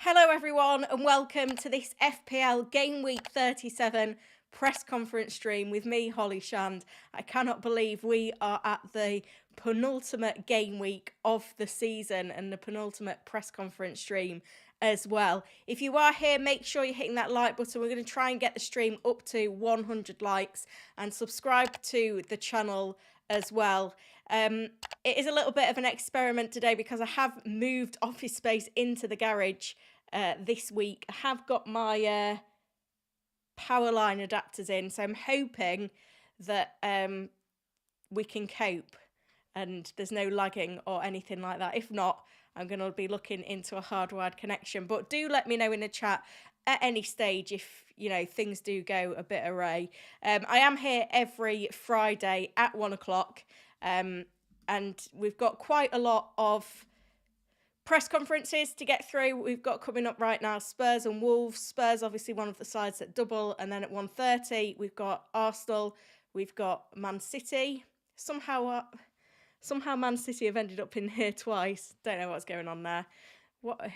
Hello everyone and welcome to this FPL Gameweek 37 press conference stream with me, Holly Shand. I cannot believe we are at the penultimate game week of the season and the penultimate press conference stream as well. If you are here, make sure you're hitting that like button. We're going to try and get the stream up to 100 likes and subscribe to the channel as well. It is a little bit of an experiment today because I have moved office space into the garage this week. I have got my power line adapters in, so I'm hoping that we can cope and there's no lagging or anything like that. If not, I'm going to be looking into a hardwired connection. But do let me know in the chat at any stage if, you know, things do go a bit array. I am here every Friday at 1 o'clock, and we've got quite a lot of press conferences to get through. We've got coming up right now Spurs and Wolves. Spurs obviously one of the sides that double, and then at 1:30 we've got Arsenal, we've got Man City. Somehow Man City have ended up in here twice. Don't know what's going on there.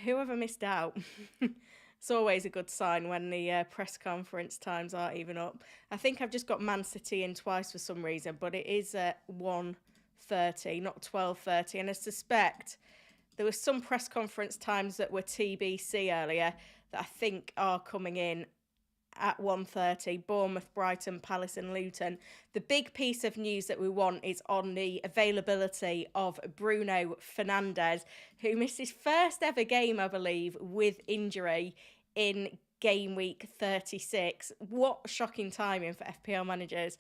Whoever missed out. It's always a good sign when the press conference times aren't even up. I think I've just got Man City in twice for some reason, but it is at 1:30, not 12:30, and I suspect there were some press conference times that were TBC earlier that I think are coming in at 1:30. Bournemouth, Brighton, Palace and Luton. The big piece of news that we want is on the availability of Bruno Fernandes, who missed his first ever game, I believe, with injury in game week 36. What shocking timing for FPL managers.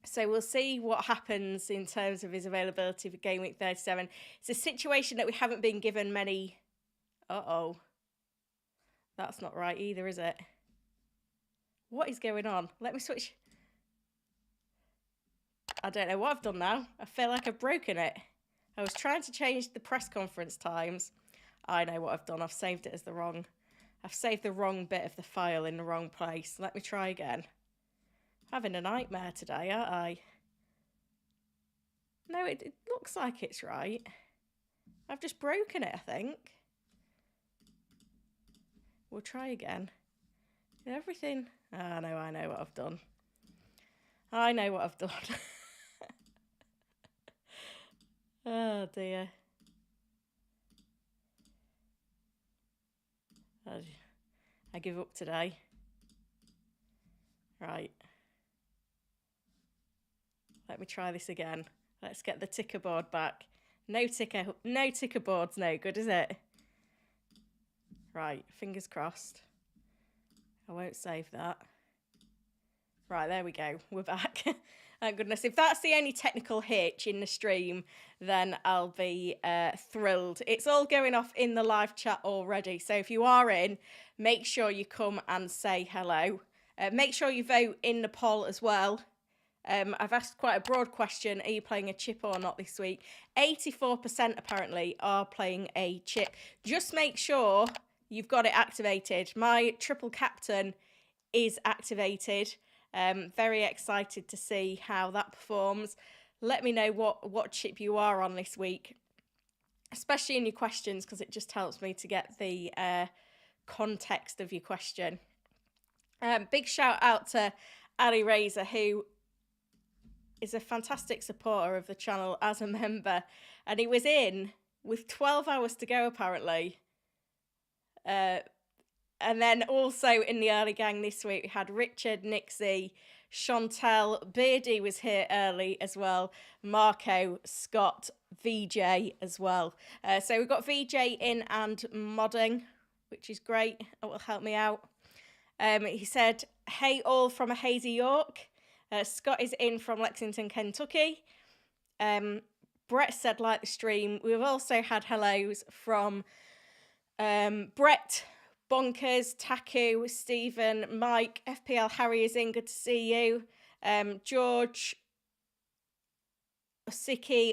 So we'll see what happens in terms of his availability for game week 37. It's a situation that we haven't been given many... Uh-oh. That's not right either, is it? What is going on? Let me switch. I don't know what I've done now. I feel like I've broken it. I was trying to change the press conference times. I know what I've done. I've saved it as the wrong... I've saved the wrong bit of the file in the wrong place. Let me try again. Having a nightmare today, aren't I? No, it looks like it's right. I've just broken it, I think. We'll try again. Everything... Oh, no, I know what I've done. I know what I've done. Oh, dear. I give up today. Right. Let me try this again. Let's get the ticker board back. No ticker board's no good, is it? Right, fingers crossed. I won't save that. Right, there we go. We're back. Thank goodness. If that's the only technical hitch in the stream, then I'll be thrilled. It's all going off in the live chat already. So if you are in, make sure you come and say hello. Make sure you vote in the poll as well. I've asked quite a broad question. Are you playing a chip or not this week? 84% apparently are playing a chip. Just make sure you've got it activated. My triple captain is activated. Very excited to see how that performs. Let me know what chip you are on this week, especially in your questions, because it just helps me to get the context of your question. Big shout out to Ali Razor, who is a fantastic supporter of the channel as a member, and he was in with 12 hours to go apparently. And then also in the early gang this week, we had Richard, Nixie, Chantel, Beardy was here early as well, Marco, Scott, VJ as well. So we've got VJ in and modding, which is great. It will help me out. He said, hey all from a hazy York. Scott is in from Lexington, Kentucky. Brett said, like the stream. We've also had hellos from Brett, Bonkers, Taku, Stephen, Mike, FPL Harry is in, good to see you. George, Osiki,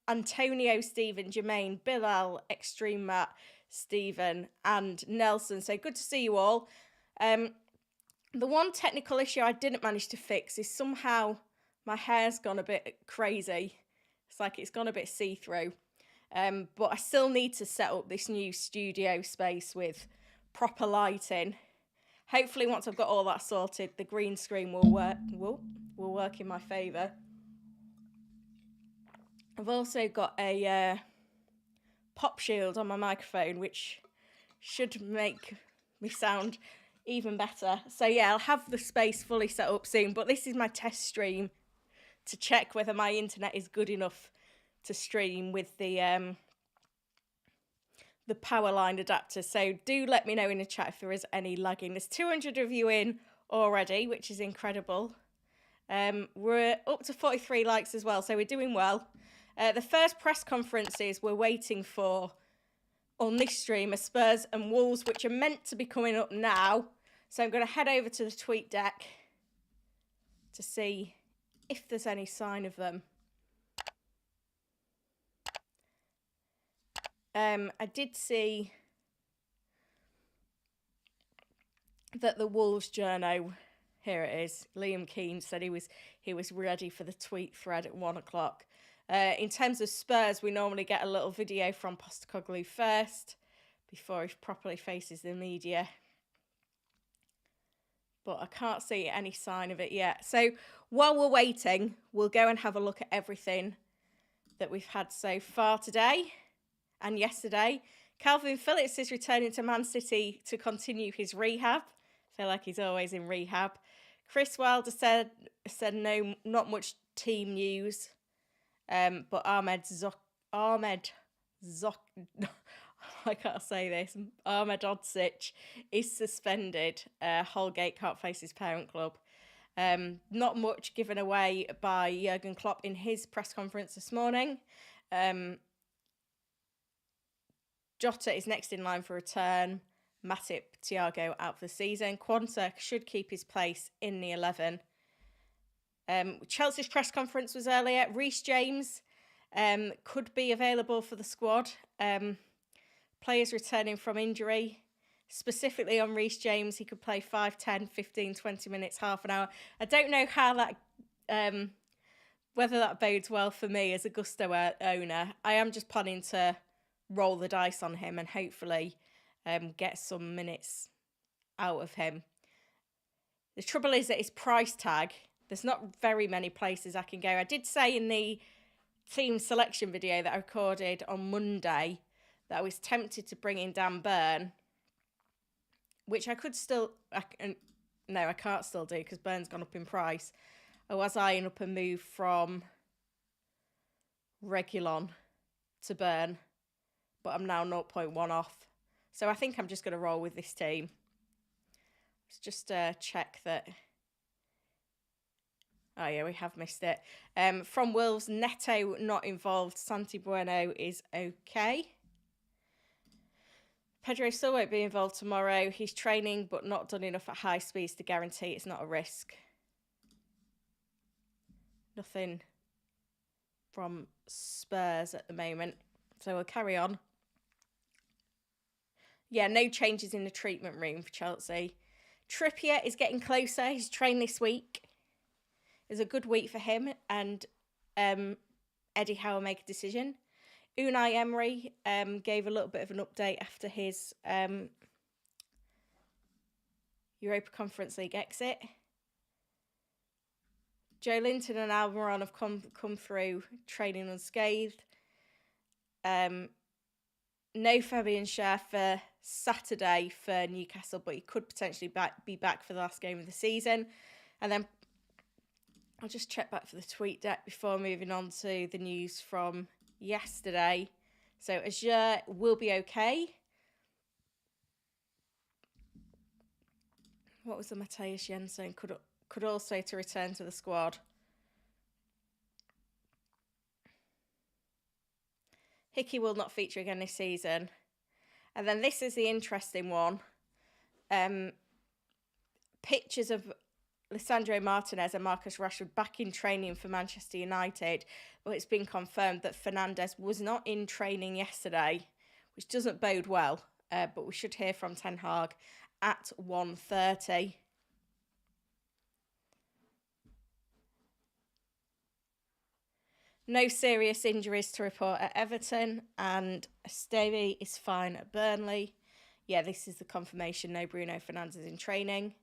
Antonio, Stephen, Jermaine, Bilal, Extreme Matt, Stephen, and Nelson. So good to see you all. The one technical issue I didn't manage to fix is somehow my hair's gone a bit crazy. It's like it's gone a bit see-through. But I still need to set up this new studio space with proper lighting. Hopefully once I've got all that sorted, the green screen will work in my favour. I've also got a pop shield on my microphone, which should make me sound even better. So yeah, I'll have the space fully set up soon, but this is my test stream to check whether my internet is good enough to stream with the power line adapter. So do let me know in the chat if there is any lagging. There's 200 of you in already, which is incredible. We're up to 43 likes as well, so we're doing well. The first press conferences we're waiting for on this stream are Spurs and Wolves, which are meant to be coming up now. So I'm going to head over to the tweet deck to see if there's any sign of them. I did see that the Wolves journo, here it is, Liam Keane said he was ready for the tweet thread at 1 o'clock. In terms of Spurs, we normally get a little video from Postecoglou first before he properly faces the media. But I can't see any sign of it yet. So while we're waiting, we'll go and have a look at everything that we've had so far today and yesterday. Calvin Phillips is returning to Man City to continue his rehab. I feel like he's always in rehab. Chris Wilder said no, not much team news. But Ahmed I can't say this. Ahmed Odzic is suspended. Holgate can't face his parent club. Not much given away by Jurgen Klopp in his press conference this morning. Jota is next in line for return. Matip, Thiago out for the season. Quanta should keep his place in the 11. Chelsea's press conference was earlier. Reece James could be available for the squad. Players returning from injury. Specifically on Reece James, he could play 5, 10, 15, 20 minutes, half an hour. I don't know how that, whether that bodes well for me as a Gusto owner. I am just planning to roll the dice on him and hopefully get some minutes out of him. The trouble is that his price tag, there's not very many places I can go. I did say in the team selection video that I recorded on Monday that I was tempted to bring in Dan Burn, which I could still... No, I can't still do because Burn's gone up in price. I was eyeing up a move from Regulon to Burn, but I'm now 0.1 off. So I think I'm just going to roll with this team. Let's just check that... Oh, yeah, we have missed it. From Wolves, Neto not involved. Santi Bueno is okay. Pedro still won't be involved tomorrow. He's training, but not done enough at high speeds to guarantee it's not a risk. Nothing from Spurs at the moment. So we'll carry on. Yeah, no changes in the treatment room for Chelsea. Trippier is getting closer. He's trained this week. It's a good week for him, and Eddie Howe make a decision. Unai Emery gave a little bit of an update after his Europa Conference League exit. Joe Linton and Almiron have come through training unscathed. No Fabian Schär for Saturday for Newcastle, but he could potentially be back for the last game of the season. And then I'll just check back for the tweet deck before moving on to the news from yesterday. So Azure will be okay. What was the Matthias Jensen? Could also to return to the squad. Hickey will not feature again this season. And then this is the interesting one. Pictures of Lisandro Martinez and Marcus Rashford back in training for Manchester United. But it's been confirmed that Fernandes was not in training yesterday, which doesn't bode well. But we should hear from Ten Hag at 1:30. No serious injuries to report at Everton, and Stevie is fine at Burnley. Yeah, this is the confirmation. No Bruno Fernandes in training.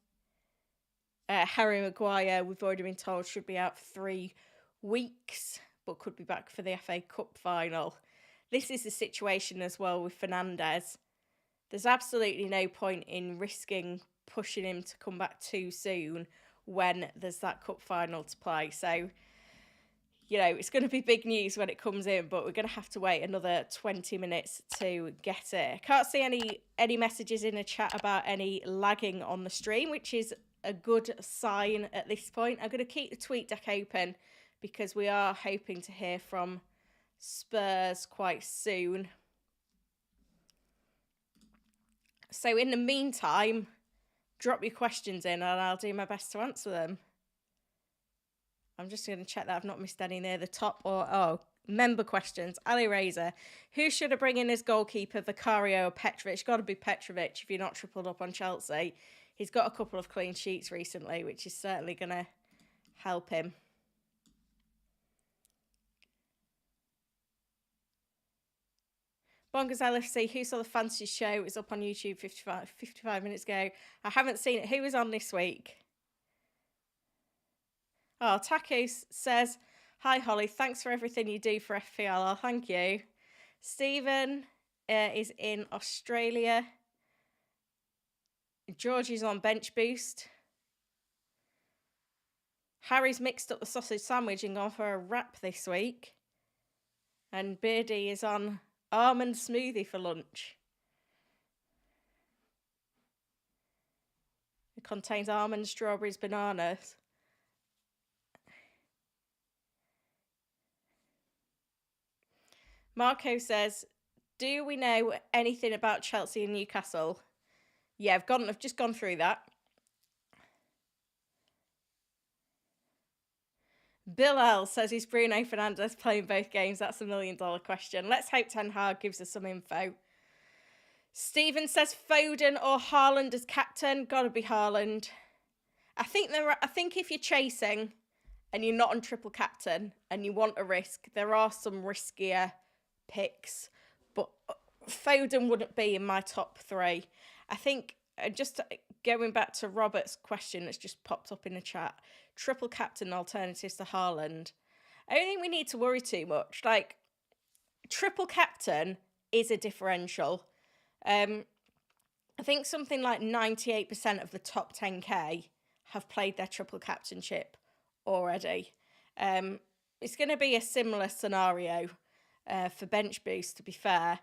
Harry Maguire, we've already been told, should be out for 3 weeks, but could be back for the FA Cup final. This is the situation as well with Fernandes. There's absolutely no point in risking pushing him to come back too soon when there's that cup final to play. So, you know, it's going to be big news when it comes in, but we're going to have to wait another 20 minutes to get it. I can't see any messages in the chat about any lagging on the stream, which is a good sign at this point. I'm going to keep the tweet deck open because we are hoping to hear from Spurs quite soon. So in the meantime, drop your questions in and I'll do my best to answer them. I'm just going to check that I've not missed any near the top or, member questions. Ali Razor, who should I bring in as goalkeeper, Vicario or Petrovic? Got to be Petrovic if you're not tripled up on Chelsea. He's got a couple of clean sheets recently, which is certainly going to help him. Bongers LFC, who saw the fantasy show? It was up on YouTube 55 minutes ago. I haven't seen it. Who was on this week? Oh, Taku says, hi, Holly. Thanks for everything you do for FPL. Oh, thank you. Stephen is in Australia. George is on Bench Boost. Harry's mixed up the sausage sandwich and gone for a wrap this week. And Beardy is on almond smoothie for lunch. It contains almonds, strawberries, bananas. Marco says, do we know anything about Chelsea and Newcastle? Yeah, I've just gone through that. Bill L says, is Bruno Fernandes playing both games? That's $1 million question. Let's hope Ten Hag gives us some info. Stephen says, Foden or Haaland as captain? Gotta be Haaland. I think if you're chasing and you're not on triple captain and you want a risk, there are some riskier picks, but Foden wouldn't be in my top 3. I think, just going back to Robert's question that's just popped up in the chat, triple captain alternatives to Haaland. I don't think we need to worry too much. Like, triple captain is a differential. I think something like 98% of the top 10k have played their triple captainship already. It's going to be a similar scenario for Bench Boost, to be fair.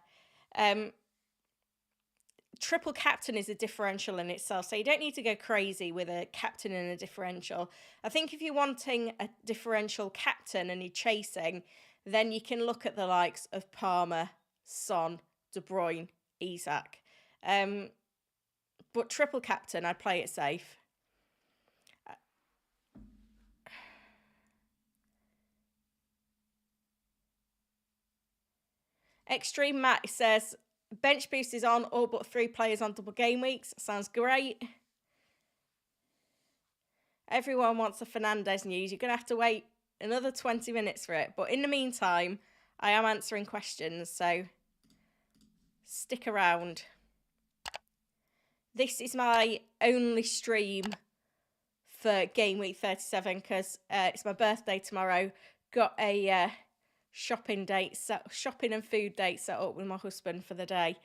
Triple captain is a differential in itself, so you don't need to go crazy with a captain and a differential. I think if you're wanting a differential captain and you're chasing, then you can look at the likes of Palmer, Son, De Bruyne, Isak. But triple captain, I'd play it safe. Extreme Matt says, Bench Boost is on, all but 3 players on double game weeks. Sounds great. Everyone wants a Fernandes news. You're going to have to wait another 20 minutes for it. But in the meantime, I am answering questions, so stick around. This is my only stream for Game Week 37 because it's my birthday tomorrow. Got a shopping and food date set up with my husband for the day.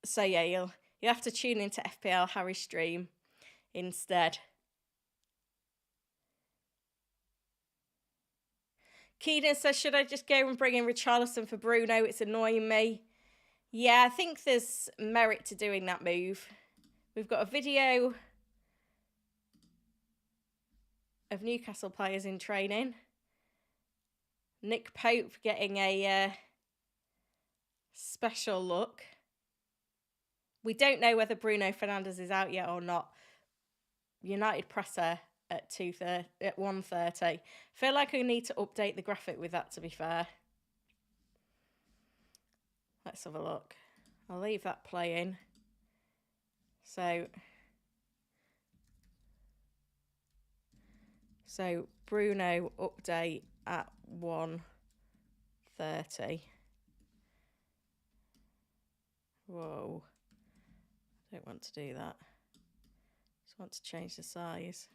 So yeah, you'll have to tune into FPL Harry stream instead. Keenan says, should I just go and bring in Richarlison for Bruno? It's annoying me. Yeah, I think there's merit to doing that move. We've got a video of Newcastle players in training. Nick Pope getting a special look. We don't know whether Bruno Fernandes is out yet or not. United presser at 1:30. Feel like I need to update the graphic with that, to be fair. Let's have a look. I'll leave that playing. So So Bruno update at 1:30. Whoa. I don't want to do that. Just want to change the size.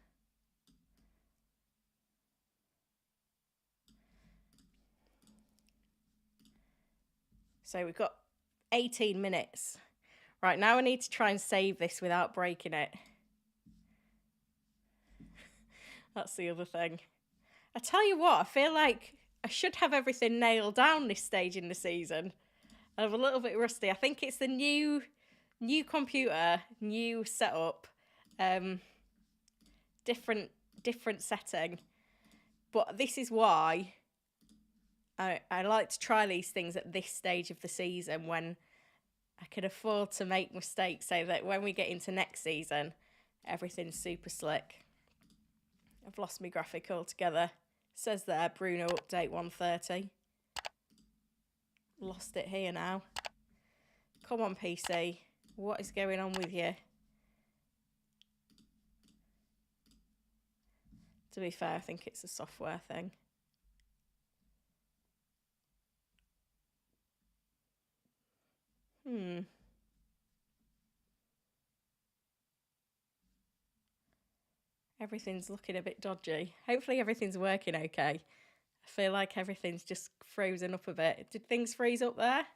So we've got 18 minutes. Right, now I need to try and save this without breaking it. That's the other thing. I tell you what, I feel like I should have everything nailed down this stage in the season. I'm a little bit rusty. I think it's the new computer, new setup, different setting. But this is why I like to try these things at this stage of the season when I can afford to make mistakes, so that when we get into next season, everything's super slick. I've lost my graphic altogether. Says there, Bruno update 1:30. Lost it here now. Come on, PC. What is going on with you? To be fair, I think it's a software thing. Everything's looking a bit dodgy. Hopefully everything's working okay. I feel like everything's just frozen up a bit. Did things freeze up there?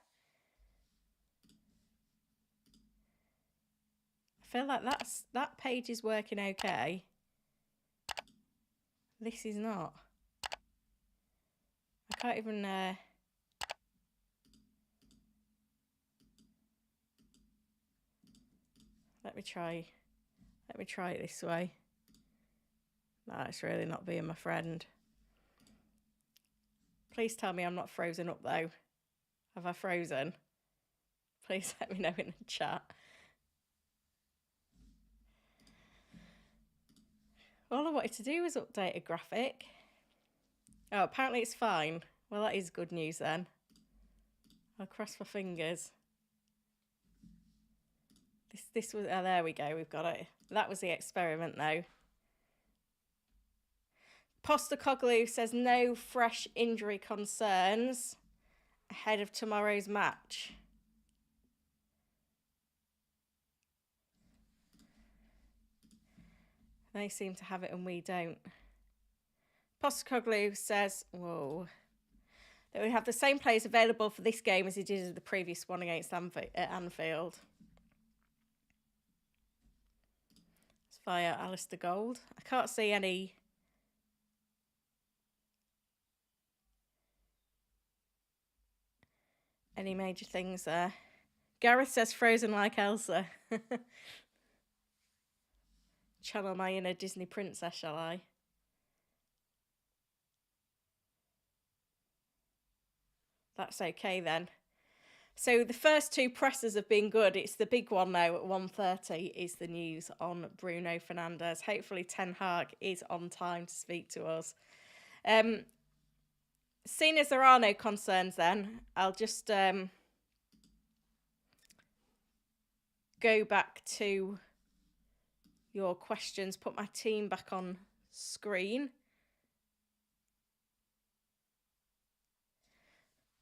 I feel like that page is working okay. This is not. I can't even... Let me try it this way. No, it's really not being my friend. Please tell me I'm not frozen up though. Have I frozen? Please let me know in the chat. All I wanted to do was update a graphic. Oh, apparently it's fine. Well, that is good news then. I'll cross my fingers. This was... Oh, there we go. We've got it. That was the experiment though. Postacoglu says no fresh injury concerns ahead of tomorrow's match. They seem to have it and we don't. Postacoglu says, whoa, that we have the same players available for this game as he did in the previous one against Anfield. It's via Alistair Gold. I can't see any... any major things there. Gareth says frozen like Elsa. Channel my inner Disney princess, shall I? That's okay then. So the first two presses have been good. It's the big one now at 1:30 is the news on Bruno Fernandes. Hopefully Ten Hag is on time to speak to us. Seeing as there are no concerns then, I'll just go back to your questions, put my team back on screen.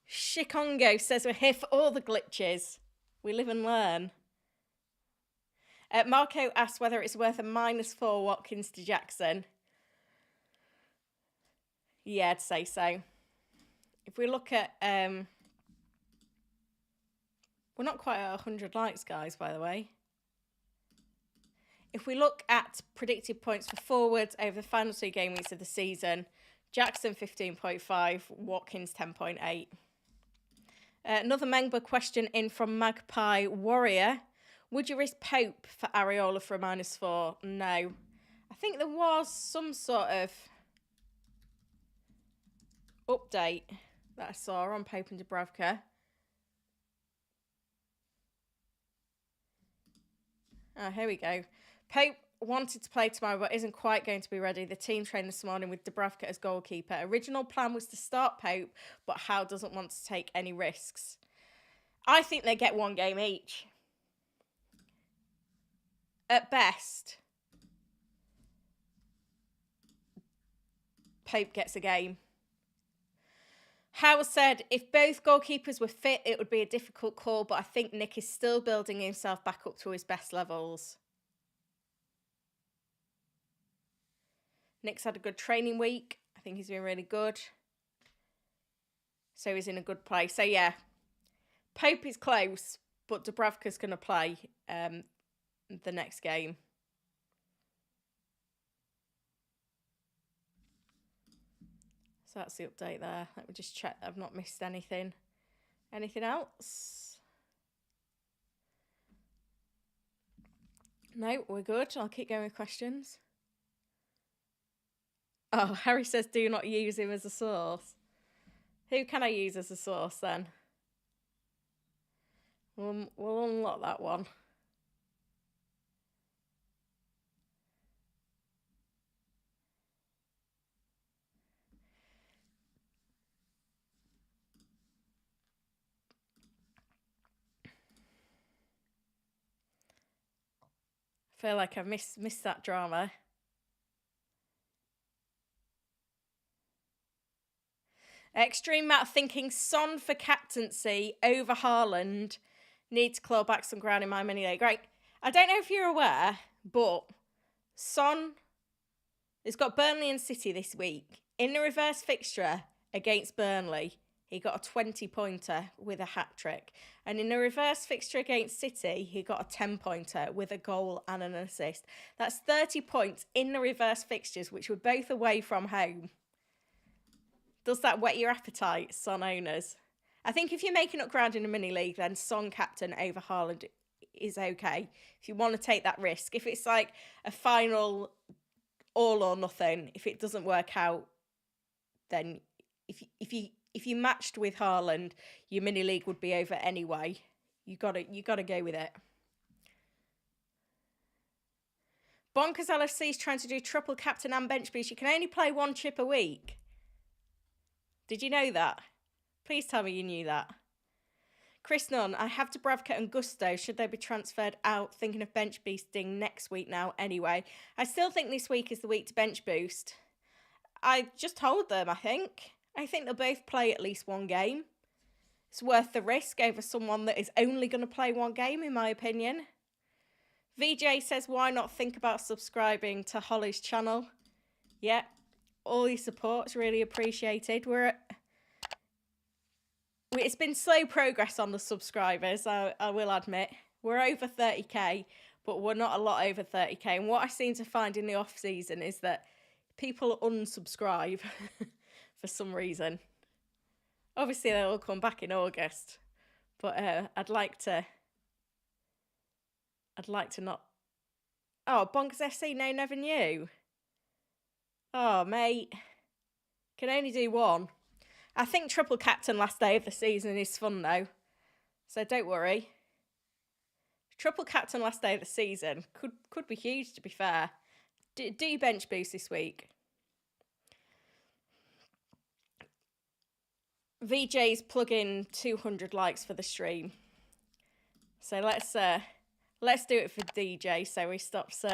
Shikongo says we're here for all the glitches. We live and learn. Marco asks whether it's worth a -4 Watkins to Jackson. Yeah, I'd say so. If we look at... we're not quite at 100 likes, guys, by the way. If we look at predicted points for forwards over the final 2 game weeks of the season, Jackson 15.5, Watkins 10.8. Another Mengba question in from Magpie Warrior. Would you risk Pope for Areola for a -4? No. I think there was some sort of update that I saw on Pope and Dubravka. Oh, here we go. Pope wanted to play tomorrow but isn't quite going to be ready. The team trained this morning with Dubravka as goalkeeper. Original plan was to start Pope, but Howe doesn't want to take any risks. I think they get 1 game each. At best. Pope gets a game. Howell said, if both goalkeepers were fit, it would be a difficult call, but I think Nick is still building himself back up to his best levels. Nick's had a good training week. I think he's been really good. So he's in a good place. So yeah, Pope is close, but Dubravka's going to play the next game. So that's the update there. Let me just check that I've not missed anything. Anything else? No, we're good. I'll keep going with questions. Oh, Harry says do not use him as a source. Who can I use as a source then? We'll unlock that one. I feel like I've missed that drama. Extreme Matt thinking Son for captaincy over Haaland. Need to claw back some ground in my mini league. Right. I don't know if you're aware, but Son has got Burnley and City this week. In the reverse fixture against Burnley, he got a 20-pointer with a hat-trick. And in the reverse fixture against City, he got a 10-pointer with a goal and an assist. That's 30 points in the reverse fixtures, which were both away from home. Does that whet your appetite, Son owners? I think if you're making up ground in a mini league, then Son captain over Haaland is okay. If you want to take that risk. If it's like a final all or nothing, if it doesn't work out, then if you matched with Haaland, your mini league would be over anyway. You gotta go with it. Bonkers LFC is trying to do triple captain and bench boost. You can only play one chip a week. Did you know that? Please tell me you knew that. Chris Nunn, I have Dubravka and Gusto. Should they be transferred out? Thinking of bench boosting next week now anyway. I still think this week is the week to bench boost. I just told them, I think. I think they'll both play at least one game. It's worth the risk over someone that is only going to play one game, in my opinion. VJ says, why not think about subscribing to Holly's channel? Yeah, all your support's really appreciated. It's been slow progress on the subscribers, I will admit. We're over 30k, but we're not a lot over 30k. And what I seem to find in the off-season is that people unsubscribe for some reason. Obviously, they'll all come back in August. But I'd like to not... Oh, Bonkers FC, no, never knew. Oh, mate. Can only do one. I think triple captain last day of the season is fun, though. So don't worry. Triple captain last day of the season could be huge, to be fair. Do your bench boost this week. VJ's plugging 200 likes for the stream. So let's do it for DJ so he stops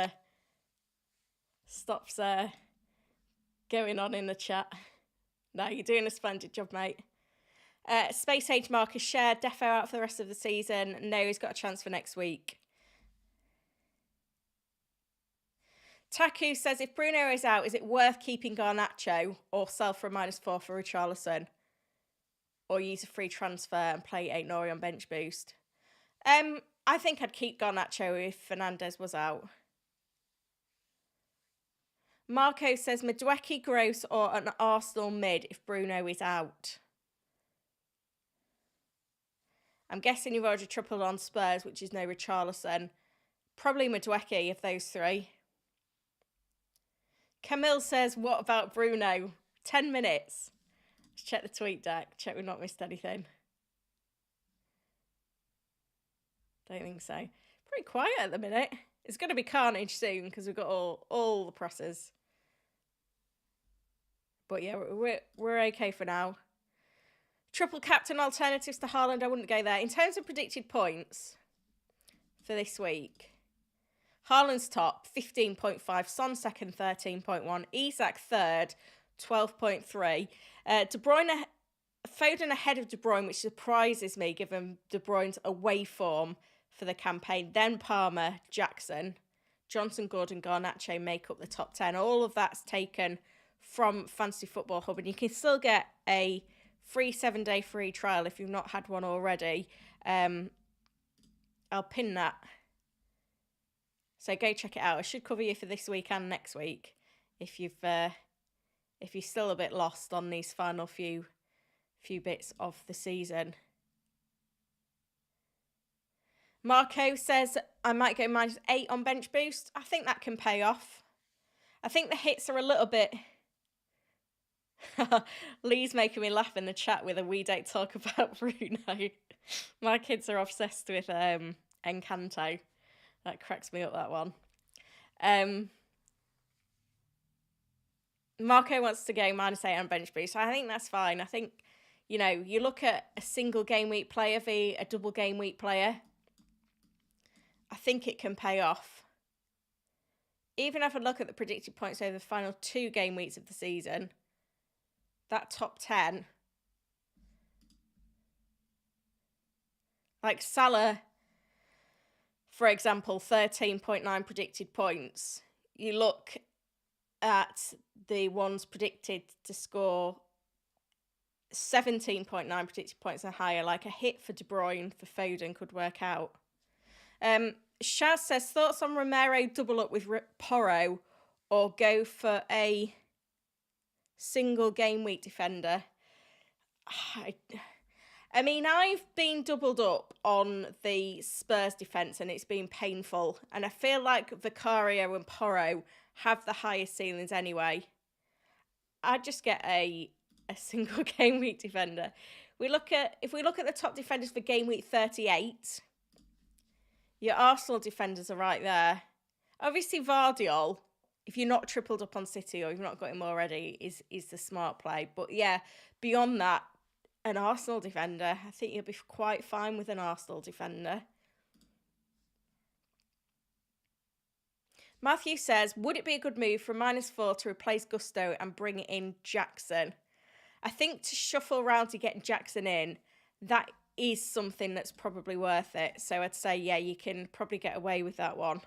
going on in the chat. No, you're doing a splendid job, mate. Space Age Marcus shared Defo out for the rest of the season. No, he's got a chance for next week. Taku says, if Bruno is out, is it worth keeping Garnacho or sell for a -4 for Richarlison? Or use a free transfer and play 8 Nori on bench boost? I think I'd keep Garnacho if Fernandes was out. Marco says, Madueke, Gross or an Arsenal mid if Bruno is out. I'm guessing you've already tripled on Spurs, which is no Richarlison. Probably Madueke of those three. Camille says, what about Bruno? 10 minutes. Let's check the tweet deck. Check we've not missed anything. Don't think so. Pretty quiet at the minute. It's going to be carnage soon because we've got all the presses. But yeah, we're okay for now. Triple captain alternatives to Haaland, I wouldn't go there. In terms of predicted points for this week, Haaland's top, 15.5. Son second, 13.1. Isak third, 12.3. De Bruyne, Foden ahead of De Bruyne, which surprises me given De Bruyne's away form for the campaign. Then Palmer, Jackson, Johnson, Gordon, Garnacho make up the top 10. All of that's taken from Fantasy Football Hub, and you can still get a free 7-day free trial if you've not had one already. I'll pin that. So go check it out. It should cover you for this week and next week if you're still a bit lost on these final few bits of the season. Marco says, I might go -8 on bench boost. I think that can pay off. I think the hits are a little bit... Lee's making me laugh in the chat with a we don't talk about Bruno. My kids are obsessed with Encanto. That cracks me up, that one. Marco wants to go -8 on bench boost. So I think that's fine. I think, you look at a single game week player v a double game week player. I think it can pay off. Even if I look at the predicted points over the final 2 game weeks of the season, that top 10, like Salah, for example, 13.9 predicted points. You look at the ones predicted to score 17.9 predicted points and higher, like a hit for De Bruyne, for Foden could work out. Shaz says, thoughts on Romero double up with Porro or go for a single game week defender? I mean, I've been doubled up on the Spurs defence and it's been painful. And I feel like Vicario and Porro have the highest ceilings anyway. I'd just get a single game week defender. If we look at the top defenders for game week 38, your Arsenal defenders are right there. Obviously, Vardiol, if you're not tripled up on City or you've not got him already, is the smart play. But yeah, beyond that, an Arsenal defender, I think you'll be quite fine with an Arsenal defender. Matthew says, would it be a good move for -4 to replace Gusto and bring in Jackson? I think to shuffle around to get Jackson in, that is something that's probably worth it. So I'd say, yeah, you can probably get away with that one.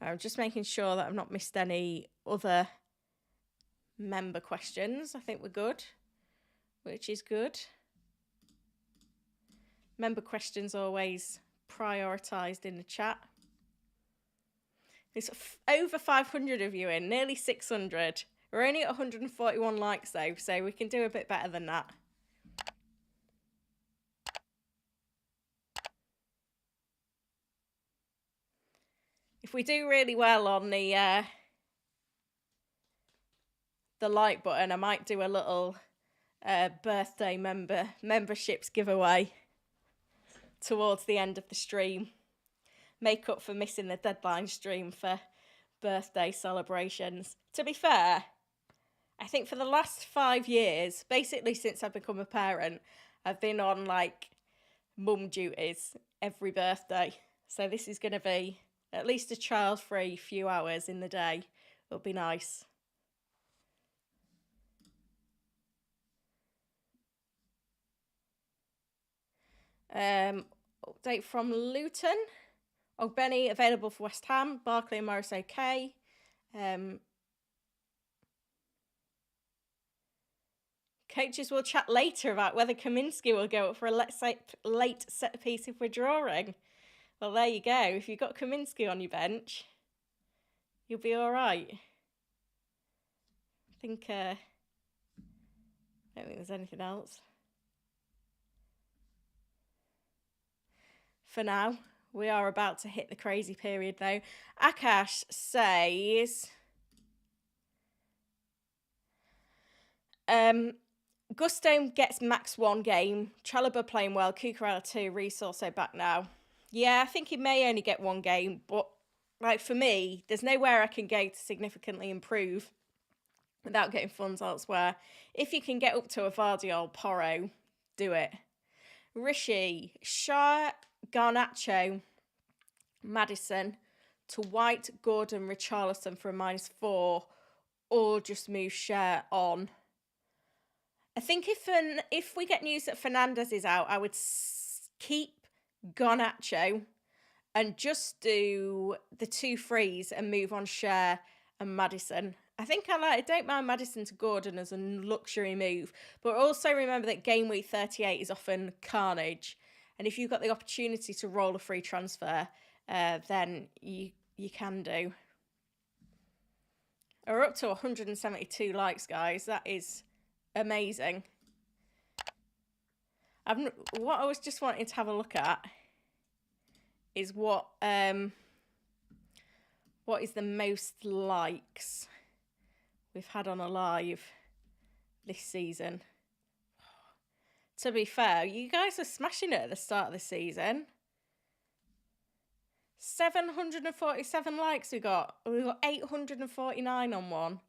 I'm just making sure that I've not missed any other member questions. I think we're good, which is good. Member questions always prioritised in the chat. There's over 500 of you in, nearly 600. We're only at 141 likes though, so we can do a bit better than that. If we do really well on the like button, I might do a little birthday memberships giveaway towards the end of the stream. Make up for missing the deadline stream for birthday celebrations. To be fair, I think for the last 5 years, basically since I've become a parent, I've been on like mum duties every birthday. So this is going to be at least a child-free few hours in the day. It'll be nice. Update from Luton. Ogbeni available for West Ham. Barkley and Morris okay. Coaches will chat later about whether Kaminsky will go up for a late set piece if we're drawing. Well, there you go. If you've got Kaminsky on your bench, you'll be all right. I don't think there's anything else. For now, we are about to hit the crazy period though. Akash says, Gusto gets max 1 game. Chalobah playing well. Cucurella 2. Reece also back now. Yeah, I think he may only get 1 game, but like for me, there's nowhere I can go to significantly improve without getting funds elsewhere. If you can get up to a Vardiol, Porro, do it. Rishi, Shah, Garnacho, Maddison, to White, Gordon, Richarlison for a -4, or just move Share on. I think if we get news that Fernandes is out, I would keep Garnacho and just do the 2 frees and move on Share and Maddison. I think I don't mind Maddison to Gordon as a luxury move, but also remember that Game Week 38 is often carnage, and if you've got the opportunity to roll a free transfer, then you can do. We're up to 172 likes, guys. That is amazing. What I was just wanting to have a look at is what is the most likes we've had on a live this season. To be fair, you guys are smashing it at the start of the season. 747 likes we got. We got 849 on one.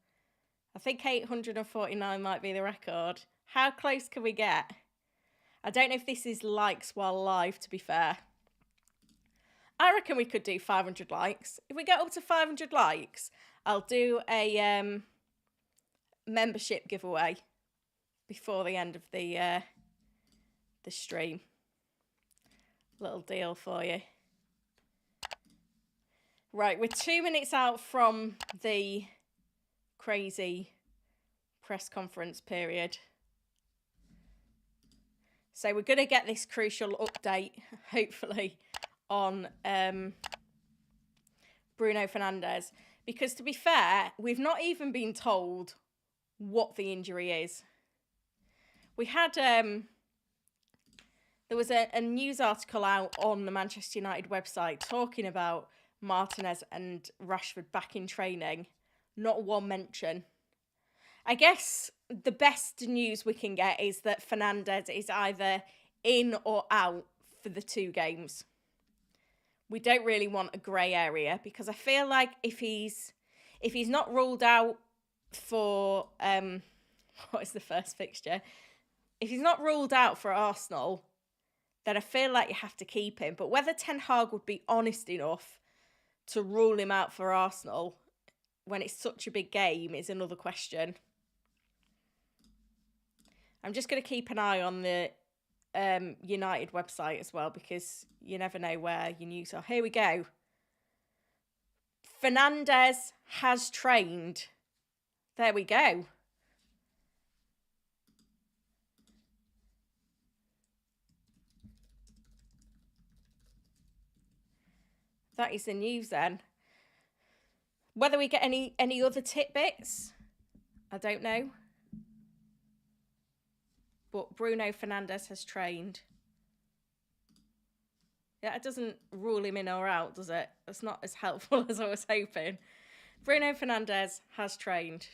I think 849 might be the record. How close can we get? I don't know if this is likes while live, to be fair. I reckon we could do 500 likes. If we get up to 500 likes, I'll do a membership giveaway before the end of the stream. Little deal for you. Right, we're 2 minutes out from the crazy press conference period. So we're going to get this crucial update, hopefully, on Bruno Fernandes. Because to be fair, we've not even been told what the injury is. We had, there was a news article out on the Manchester United website talking about Martinez and Rashford back in training. Not one mention. I guess the best news we can get is that Fernandes is either in or out for the 2 games. We don't really want a grey area, because I feel like if he's not ruled out for what is the first fixture? If he's not ruled out for Arsenal, then I feel like you have to keep him. But whether Ten Hag would be honest enough to rule him out for Arsenal when it's such a big game is another question. I'm just going to keep an eye on the United website as well, because you never know where your news are. Here we go. Fernandes has trained. There we go. That is the news then. Whether we get any other tidbits, I don't know. But Bruno Fernandes has trained. Yeah, it doesn't rule him in or out, does it? That's not as helpful as I was hoping. Bruno Fernandes has trained.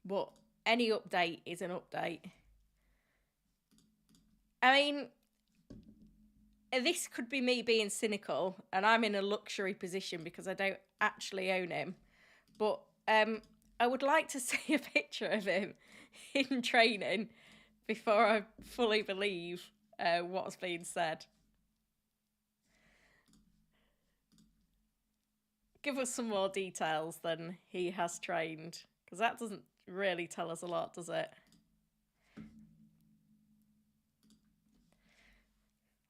But any update is an update. I mean, this could be me being cynical, and I'm in a luxury position because I don't actually own him. But I would like to see a picture of him in training before I fully believe what's being said. Give us some more details than he has trained, because that doesn't really tell us a lot, does it?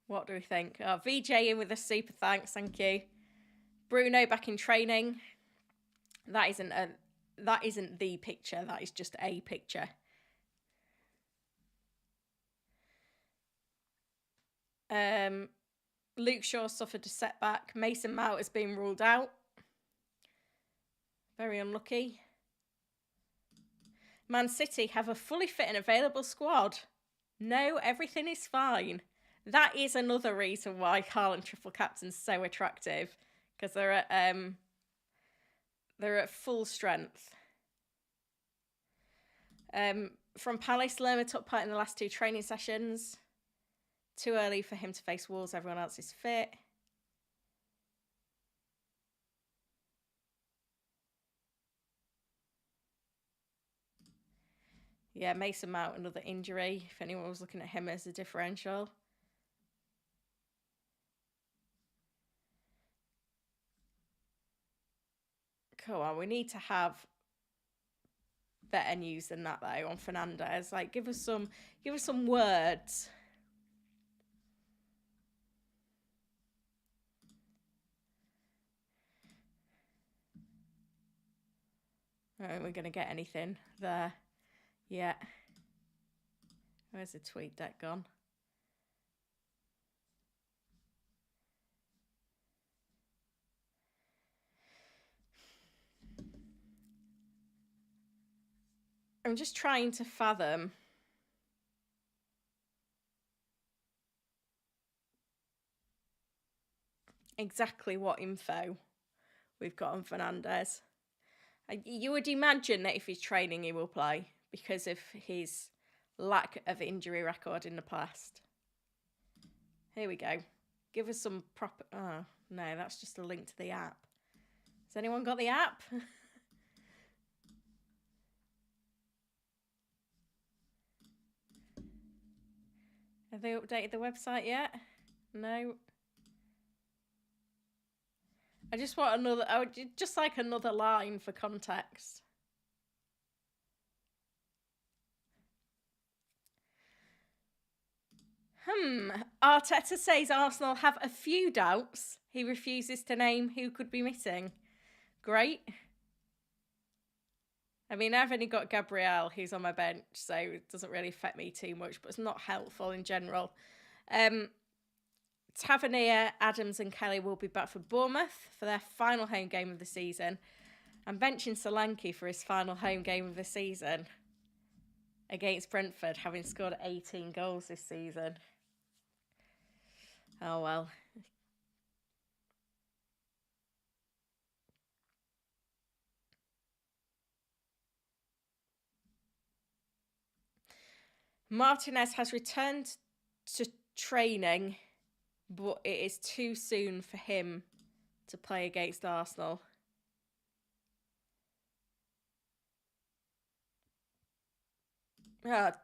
What do we think? Oh, VJ in with a super thanks, thank you. Bruno back in training. That isn't the picture, that is just a picture. Luke Shaw suffered a setback. Mason Mount has been ruled out. Very unlucky. Man City have a fully fit and available squad. No, everything is fine. That is another reason why Haaland triple captain's so attractive, because they're at full strength. From Palace, Lerma took part in the last 2 training sessions. Too early for him to face Wolves. Everyone else is fit. Yeah, Mason Mount, another injury, if anyone was looking at him as a differential. Come on, we need to have better news than that though on Fernandes. Like, give us some words. I don't think we're gonna get anything there yet. Where's the tweet deck gone? I'm just trying to fathom exactly what info we've got on Fernandes. You would imagine that if he's training, he will play because of his lack of injury record in the past. Here we go. Give us some proper... Oh, no, that's just a link to the app. Has anyone got the app? Have they updated the website yet? No. I just want another... I would just like another line for context. Arteta says Arsenal have a few doubts. He refuses to name who could be missing. Great. I mean, I've only got Gabriel, who's on my bench, so it doesn't really affect me too much, but it's not helpful in general. Tavernier, Adams and Kelly will be back for Bournemouth for their final home game of the season. I'm benching Solanke for his final home game of the season against Brentford, having scored 18 goals this season. Oh, well. Martinez has returned to training, but it is too soon for him to play against Arsenal.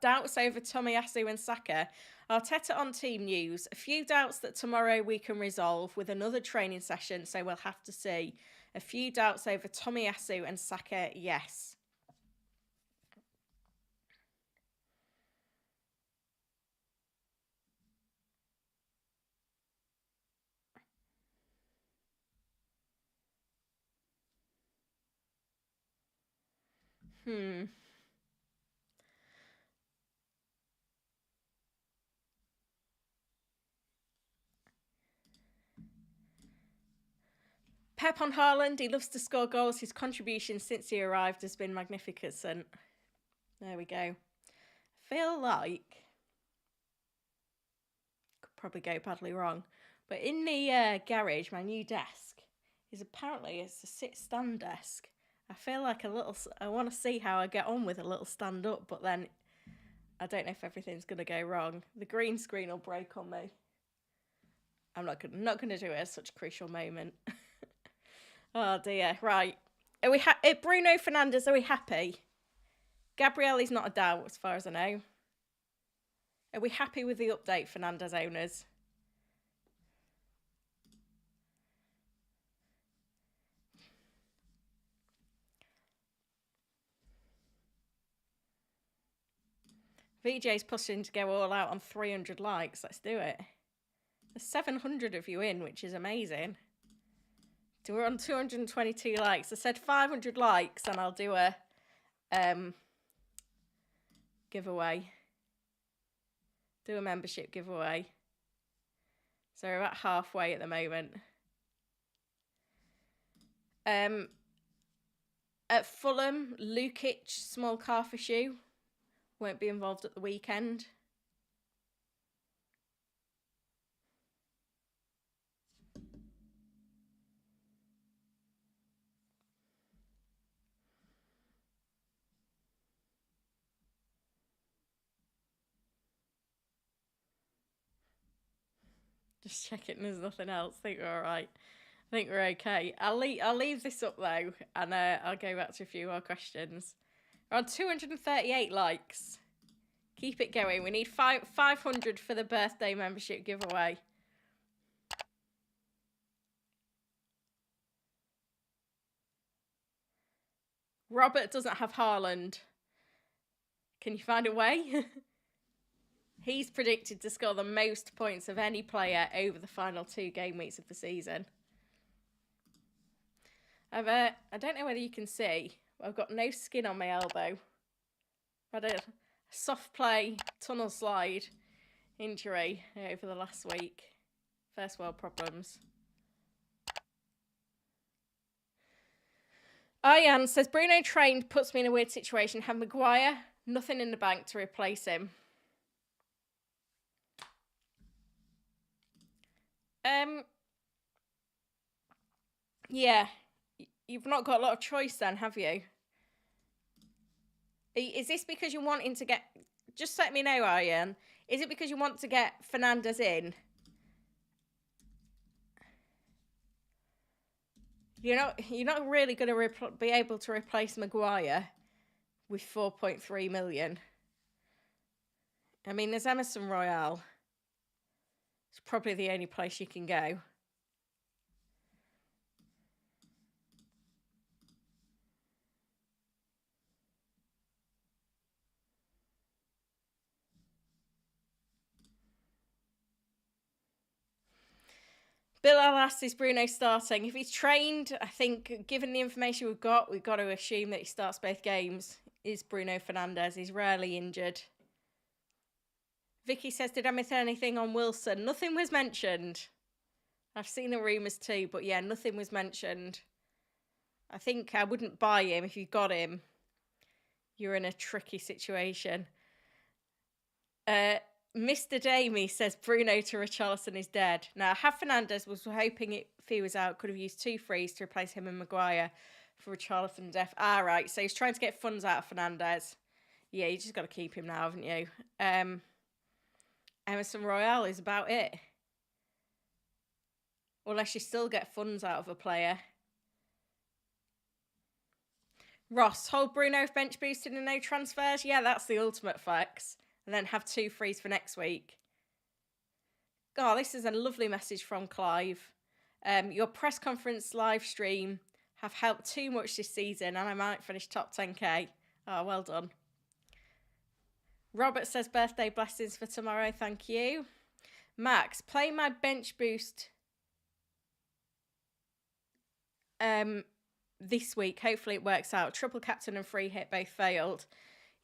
Doubts over Tomiyasu and Saka. Arteta on team news. A few doubts that tomorrow we can resolve with another training session, so we'll have to see. A few doubts over Tomiyasu and Saka, yes. Pep on Haaland, he loves to score goals. His contribution since he arrived has been magnificent. There we go. I feel like... Could probably go badly wrong. But in the garage, my new desk is apparently it's a sit-stand desk. I feel like I want to see how I get on with a little stand up, but then I don't know if everything's going to go wrong. The green screen will break on me. I'm not going to do it at such a crucial moment. Oh dear. Right. Are we Bruno Fernandes, are we happy? Gabriel is not a doubt as far as I know. Are we happy with the update, Fernandes owners? VJ's pushing to go all out on 300 likes. Let's do it. There's 700 of you in, which is amazing. We're on 222 likes. I said 500 likes and I'll do a giveaway. Do a membership giveaway. So we're about halfway at the moment. At Fulham, Lukic, small calf issue. Won't be involved at the weekend. Just checking there's nothing else. I think we're all right. I think we're okay. I'll leave this up though, and I'll go back to a few more questions. We're on 238 likes. Keep it going. We need 500 for the birthday membership giveaway. Robert doesn't have Haaland. Can you find a way? He's predicted to score the most points of any player over the final 2 game weeks of the season. I don't know whether you can see, but I've got no skin on my elbow. I've had a soft play tunnel slide injury over the last week. First world problems. Ian says, Bruno trained puts me in a weird situation. Have Maguire, nothing in the bank to replace him. Yeah. You've not got a lot of choice then, have you? Is this because you're wanting to get... Just let me know, Ian. Is it because you want to get Fernandes in? You're not really going to be able to replace Maguire with 4.3 million. I mean, there's Emerson Royale. It's probably the only place you can go. Bill asks, is Bruno starting? If he's trained, I think, given the information we've got to assume that he starts both games. Is Bruno Fernandes. He's rarely injured. Vicky says, did I miss anything on Wilson? Nothing was mentioned. I've seen the rumours too, but yeah, nothing was mentioned. I think I wouldn't buy him if you got him. You're in a tricky situation. Mr. Damie says Bruno to Richarlison is dead. Now, have Fernandes was hoping if he was out, could have used 2 frees to replace him and Maguire for Richarlison's death. Right, so he's trying to get funds out of Fernandes. Yeah, you just got to keep him now, haven't you? Emerson Royale is about it. Unless you still get funds out of a player. Ross, hold Bruno bench boosted and no transfers. Yeah, that's the ultimate flex. And then have 2 frees for next week. Oh, this is a lovely message from Clive. Your press conference live stream have helped too much this season and I might finish top 10k. Oh, well done. Robert says birthday blessings for tomorrow. Thank you. Max, play my bench boost this week. Hopefully it works out. Triple captain and free hit both failed.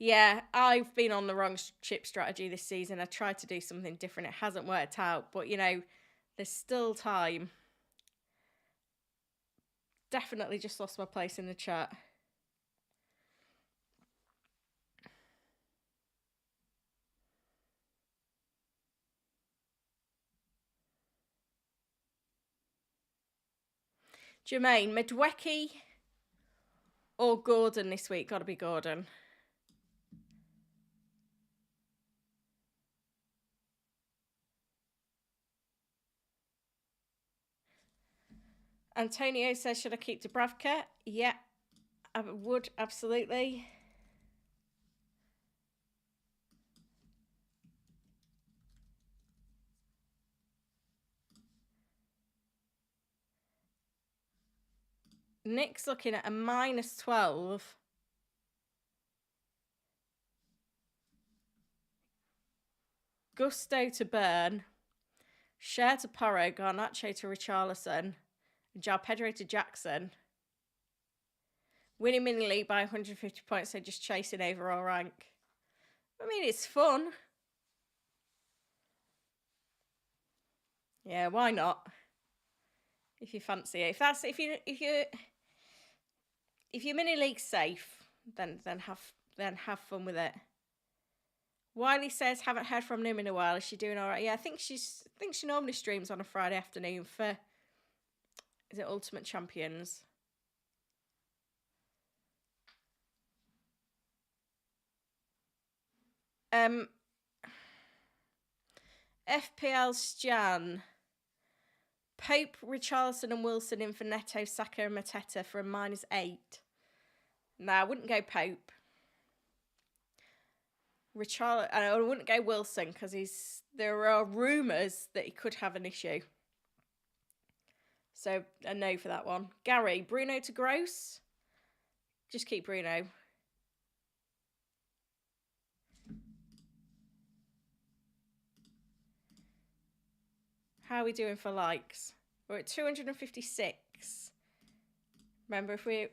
Yeah, I've been on the wrong chip strategy this season. I tried to do something different. It hasn't worked out. But, you know, there's still time. Definitely just lost my place in the chat. Jermaine, Medwecki or Gordon this week? Got to be Gordon. Antonio says, should I keep Dubravka? Yeah, I would, absolutely. Nick's looking at a -12. Gusto to Burn. Share to Porro. Garnacho to Richarlison. João Pedro to Jackson. Winning mini league by 150 points, so just chasing overall rank. I mean, it's fun. Yeah, why not? If you fancy it. If your mini league's safe, then have fun with it. Wiley says, haven't heard from him in a while. Is she doing all right? Yeah, I think she normally streams on a Friday afternoon for, is it Ultimate Champions? FPL Stan. Pope, Richarlison and Wilson in for Neto, Saka and Mateta for a -8. Nah, I wouldn't go Pope. Richarlison, I wouldn't go Wilson because there are rumours that he could have an issue. So a no for that one. Gary, Bruno to Gross. Just keep Bruno. How are we doing for likes? We're at 256. Remember, if we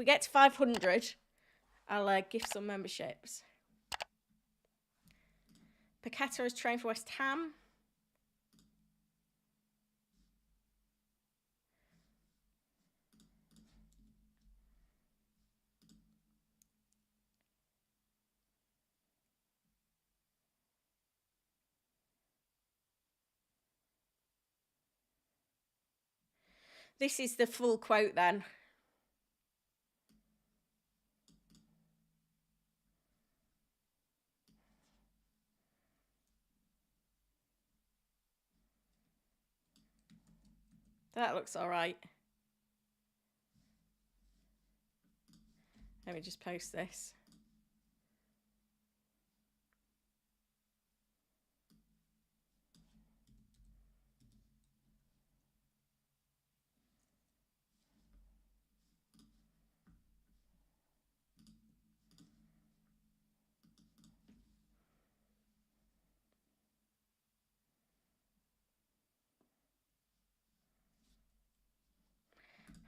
get to 500, I'll gift some memberships. Paqueta has trained for West Ham. This is the full quote then. That looks all right. Let me just post this.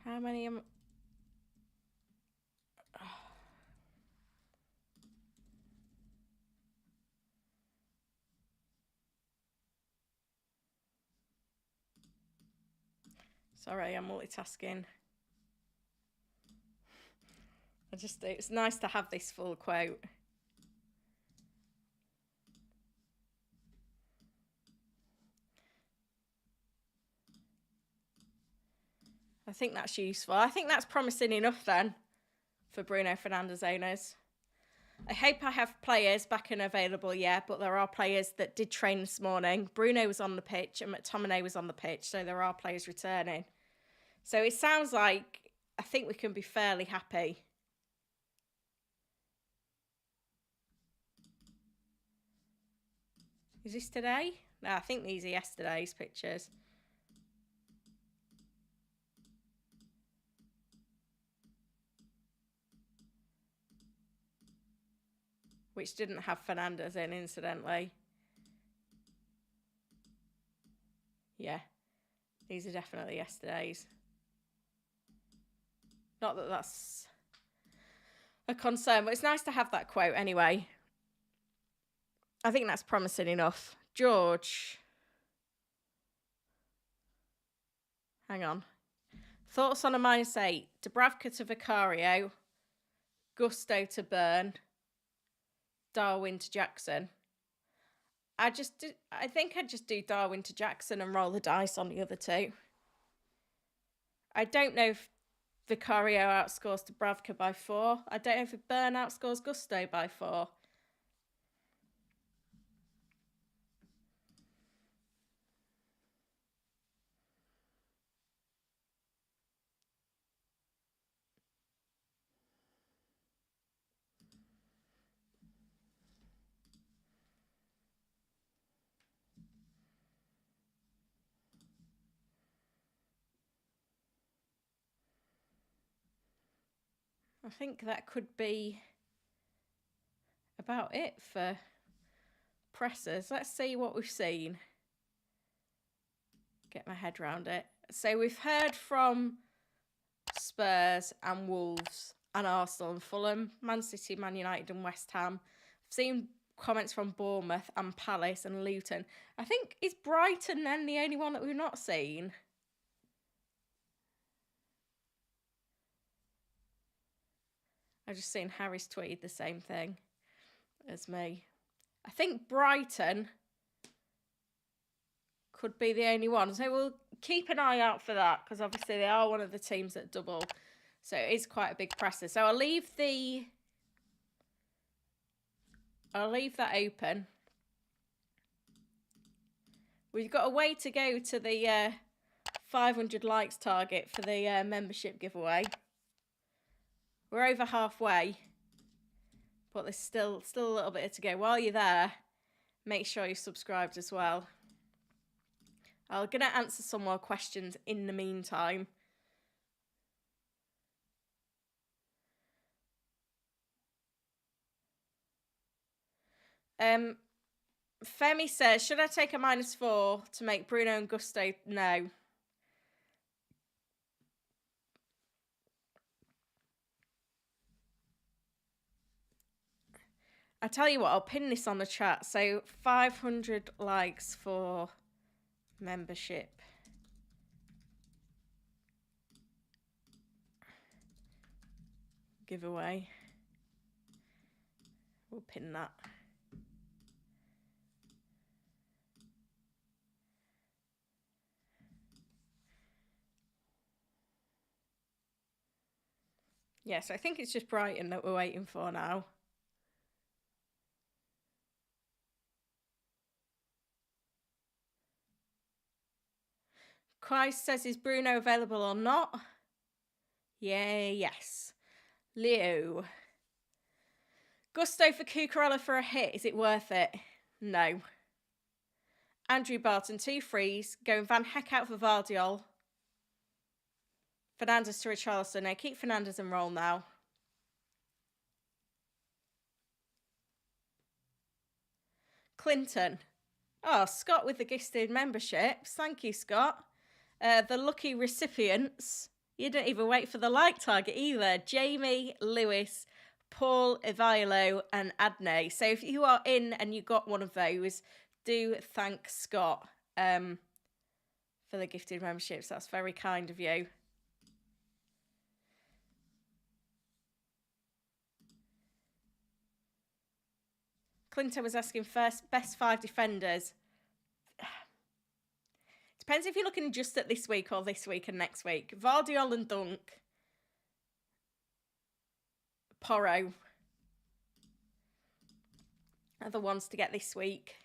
How many am... Sorry, I'm multitasking. It's nice to have this full quote. I think that's useful. I think that's promising enough then for Bruno Fernandes owners. I hope I have players back and available, yeah, but there are players that did train this morning. Bruno was on the pitch and McTominay was on the pitch, so there are players returning. So it sounds like I think we can be fairly happy. Is this today? No, I think these are yesterday's pictures. Which didn't have Fernandes in, incidentally. Yeah, these are definitely yesterday's. Not that that's a concern, but it's nice to have that quote anyway. I think that's promising enough. George. Hang on. Thoughts on a -8. Dubravka to Vicario. Gusto to Burn. Darwin to Jackson. I think I'd just do Darwin to Jackson and roll the dice on the other two. I don't know if Vicario outscores Dubravka by 4. I don't know if Burn outscores Gusto by 4. I think that could be about it for pressers. Let's see what we've seen. Get my head around it. So we've heard from Spurs and Wolves and Arsenal and Fulham, Man City, Man United and West Ham. I've seen comments from Bournemouth and Palace and Luton. I think, is Brighton then the only one that we've not seen? I've just seen Harry's tweeted the same thing as me. I think Brighton could be the only one. So we'll keep an eye out for that because obviously they are one of the teams that double. So it is quite a big presser. So I'll leave that open. We've got a way to go to the 500 likes target for the membership giveaway. We're over halfway. but there's still a little bit to go. While you're there, make sure you're subscribed as well. I'm going to answer some more questions in the meantime. Femi says, should I take a -4 to make Bruno and Gusto? No. I tell you what, I'll pin this on the chat. So 500 likes for membership. Giveaway. We'll pin that. Yes, I think it's just Brighton that we're waiting for now. Christ says, is Bruno available or not? Yeah, yes. Leo. Gusto for Cucurella for a hit. Is it worth it? No. Andrew Barton, 2 frees. Going Van Heck out for Vardiol. Fernandes to Richarlison. No, keep Fernandes and roll now. Clinton. Oh, Scott with the gifted memberships. Thank you, Scott. The lucky recipients. You didn't even wait for the like target either. Jamie, Lewis, Paul, Ivilo, and Adney. So if you are in and you got one of those, do thank Scott for the gifted memberships. That's very kind of you. Clinton was asking first best 5 defenders. Depends if you're looking just at this week or this week and next week. Vardiol and Dunk. Porro are the ones to get this week.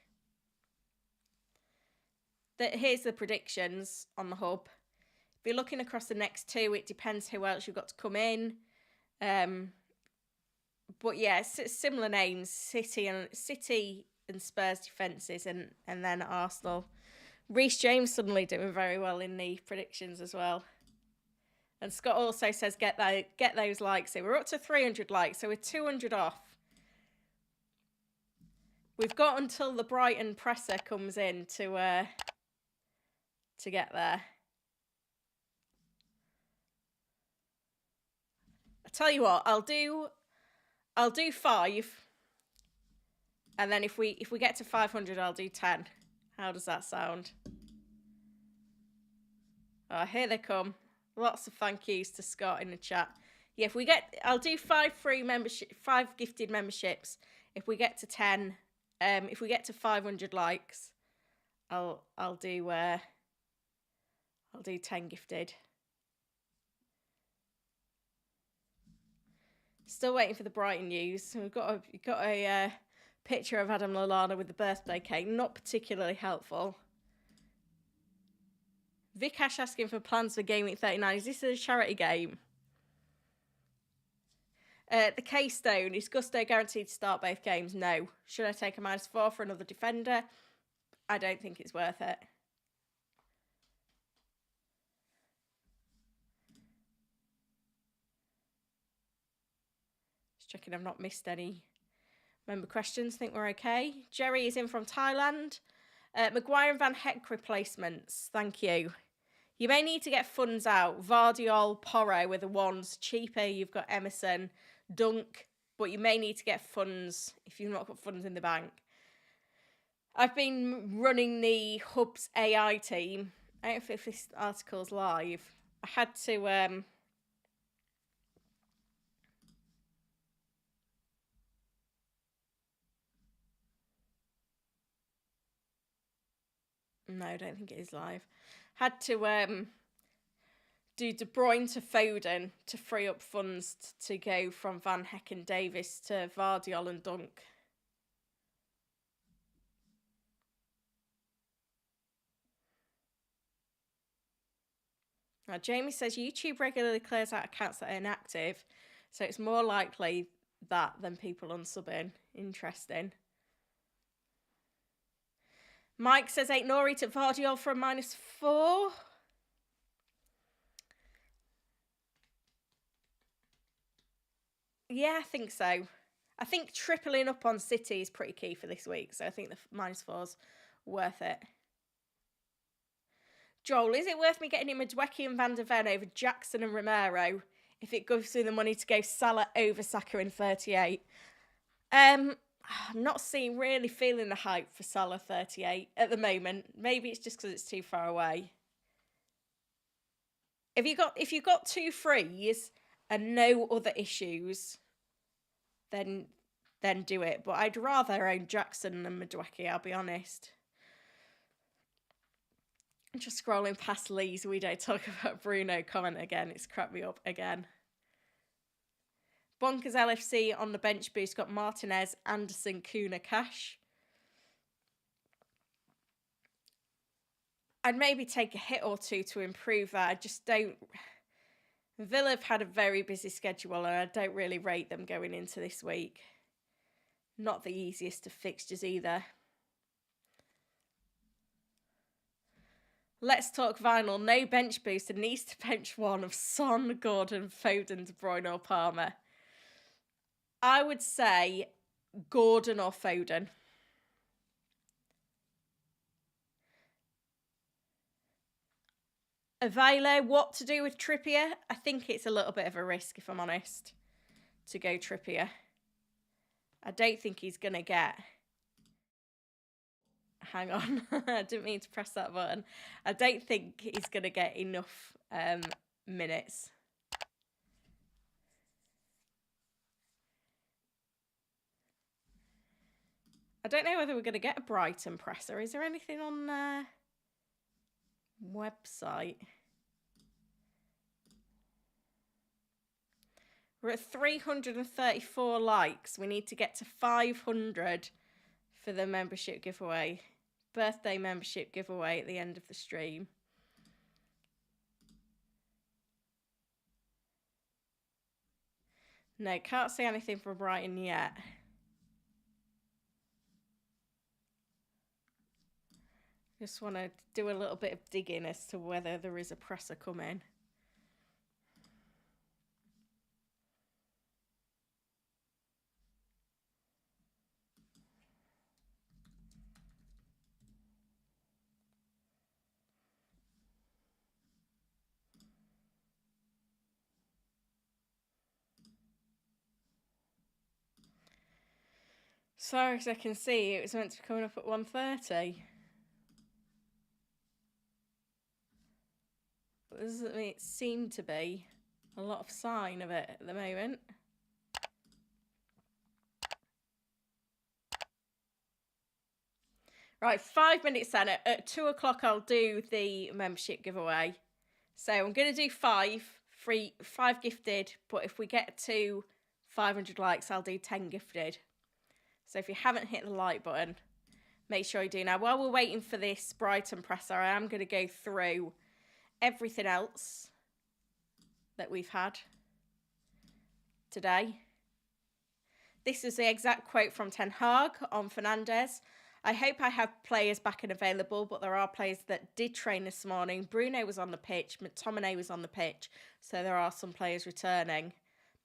Here's the predictions on the hub. If you're looking across the next 2, it depends who else you've got to come in. But yeah, similar names: City and Spurs defences, and then Arsenal. Reece James suddenly doing very well in the predictions as well. And Scott also says get those likes. So we're up to 300 likes, so we're 200 off. We've got until the Brighton presser comes in to get there. I tell you what, I'll do 5, and then if we get to 500, I'll do 10. How does that sound? Oh, here they come. Lots of thank yous to Scott in the chat. Yeah, I'll do 5 free membership, 5 gifted memberships. If we get to 10, if we get to 500 likes, I'll do 10 gifted. Still waiting for the Brighton news. We've got a picture of Adam Lallana with the birthday cake. Not particularly helpful. Vikash asking for plans for Gameweek 39. Is this a charity game? The Keystone. Is Gusto guaranteed to start both games? No. Should I take a -4 for another defender? I don't think it's worth it. Just checking I've not missed any member questions. Think we're okay. Jerry is in from Thailand. Maguire and Van Heck replacements. Thank you. You may need to get funds out. Vardiol, Porro with the ones. Cheaper, you've got Emerson, Dunk. But you may need to get funds if you've not got funds in the bank. I've been running the Hub's AI team. I don't know if this article's live. I had to... No, I don't think it is live. Had to do De Bruyne to Foden to free up funds to go from Van Heck and Davis to Vardiol and Dunk. Now, Jamie says YouTube regularly clears out accounts that are inactive, so it's more likely that than people unsubbing. Interesting. Mike says 8 Nori to Vardiol for a -4. Yeah, I think so. I think tripling up on City is pretty key for this week, so I think the -4's worth it. Joel, is it worth me getting him a Dwecky and Van der Ven over Jackson and Romero if it gives me the money to go Salah over Saka in 38? I'm not really feeling the hype for Salah 38 at the moment. Maybe it's just because it's too far away. If you've got 2 frees and no other issues, then do it. But I'd rather own Jackson than Madwecki, I'll be honest. I'm just scrolling past Lee's We Don't Talk About Bruno comment again. It's cracked me up again. Bonkers LFC on the bench boost got Martinez, Anderson, Kuna, Cash. I'd maybe take a hit or two to improve that. I just don't... Villa have had a very busy schedule and I don't really rate them going into this week. Not the easiest of fixtures either. Let's talk vinyl. No bench boost and needs to bench one of Son, Gordon, Foden, De Bruyne or Palmer. I would say Gordon or Foden. Avila, what to do with Trippier? I think it's a little bit of a risk, if I'm honest, to go Trippier. I don't think he's going to get... Hang on, I didn't mean to press that button. I don't think he's going to get enough minutes. I don't know whether we're going to get a Brighton presser. Is there anything on their website? We're at 334 likes. We need to get to 500 for the membership giveaway. Birthday membership giveaway at the end of the stream. No, can't see anything from Brighton yet. Just want to do a little bit of digging as to whether there is a presser coming. So as I can see, it was meant to be coming up at 1:30. But doesn't mean it seemed to be a lot of sign of it at the moment. Right, 5 minutes then. At 2 o'clock, I'll do the membership giveaway. So I'm going to do 5 gifted. But if we get to 500 likes, I'll do 10 gifted. So if you haven't hit the like button, make sure you do. Now, while we're waiting for this Brighton presser, I am going to go through everything else that we've had today. This is the exact quote from Ten Hag on Fernandes. I hope I have players back and available, but there are players that did train this morning. Bruno was on the pitch, McTominay was on the pitch, so there are some players returning.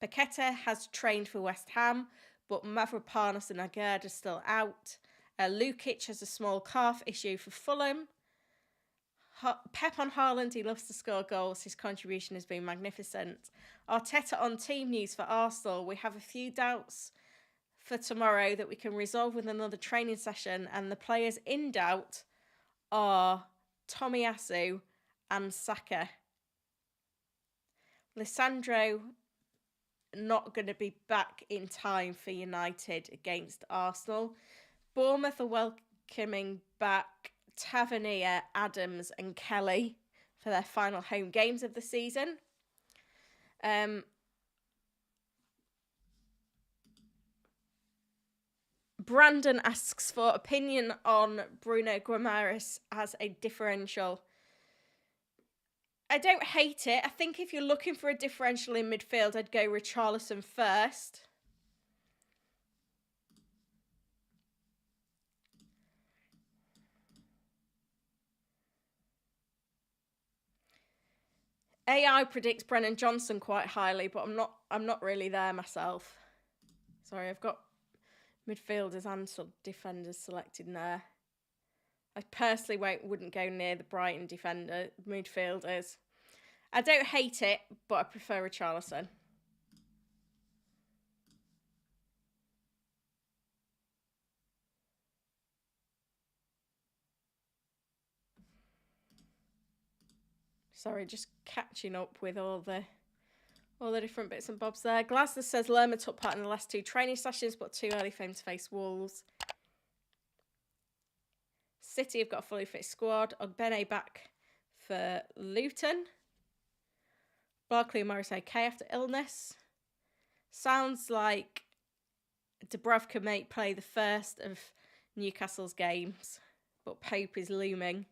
Paqueta has trained for West Ham, but Mavropanos and Agard are still out. Lukic has a small calf issue for Fulham. Pep on Haaland, he loves to score goals. His contribution has been magnificent. Arteta on team news for Arsenal. We have a few doubts for tomorrow that we can resolve with another training session. And the players in doubt are Tomiyasu and Saka. Lissandro not going to be back in time for United against Arsenal. Bournemouth are welcoming back Tavernier, Adams and Kelly for their final home games of the season. Brandon asks for opinion on Bruno Guimaraes as a differential. I don't hate it. I think if you're looking for a differential in midfield, I'd go Richarlison first. AI predicts Brennan Johnson quite highly, but I'm not really there myself. Sorry, I've got midfielders and defenders selected in there. I personally wouldn't go near the Brighton midfielders. I don't hate it, but I prefer Richarlison. Sorry, just catching up with all the different bits and bobs there. Glasner says Lerma took part in the last 2 training sessions, but too early for him to face Wolves. City have got a fully fit squad. Ogbene back for Luton. Barkley and Morris okay after illness. Sounds like Dubravka may play the first of Newcastle's games, but Pope is looming.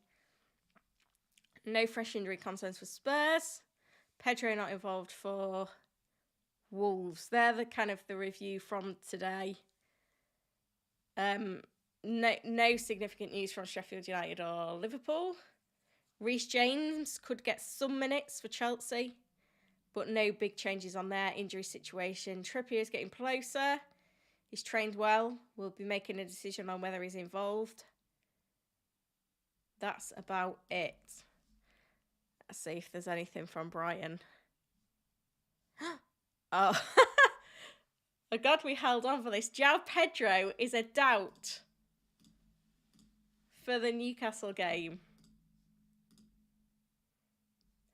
No fresh injury concerns for Spurs. Pedro not involved for Wolves. They're the review from today. No significant news from Sheffield United or Liverpool. Reece James could get some minutes for Chelsea, but no big changes on their injury situation. Trippier is getting closer. He's trained well. We'll be making a decision on whether he's involved. That's about it. Let's see if there's anything from Brighton. Oh. Oh God, we held on for this. João Pedro is a doubt for the Newcastle game.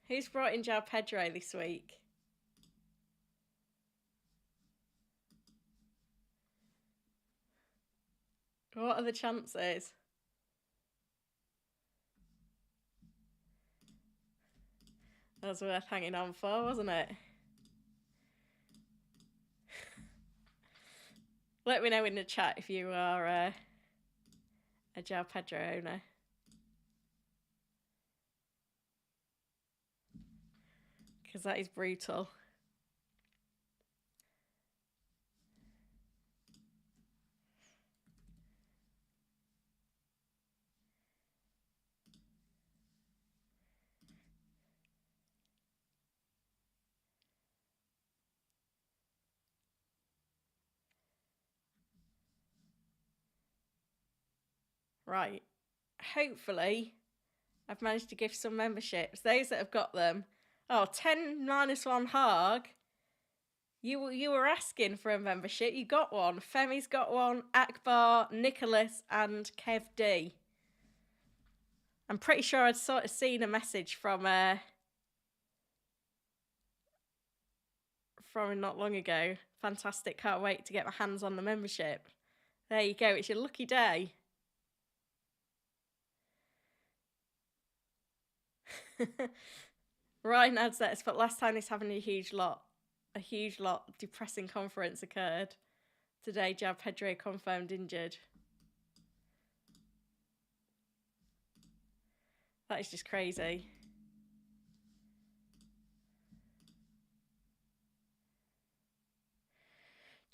Who's brought in João Pedro this week? What are the chances? That was worth hanging on for, wasn't it? Let me know in the chat if you are a João Pedro owner. Because that is brutal. Right. Hopefully, I've managed to give some memberships. Those that have got them. Oh, 10 minus 1 Harg. You were asking for a membership. You got one. Femi's got one. Akbar, Nicholas, and Kev D. I'm pretty sure I'd sort of seen a message from not long ago. Fantastic. Can't wait to get my hands on the membership. There you go. It's your lucky day. Ryan adds that, but last time this happened, a huge lot depressing conference occurred. Today, João Pedro confirmed injured. That is just crazy.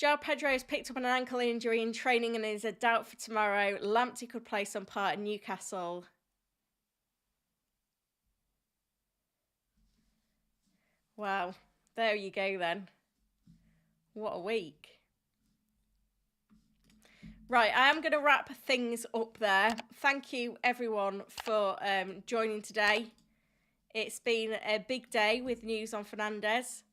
João Pedro has picked up an ankle injury in training and is a doubt for tomorrow. Lamptey could play some part in Newcastle. Wow, there you go then. What a week. Right, I am going to wrap things up there. Thank you, everyone, for joining today. It's been a big day with news on Fernandes.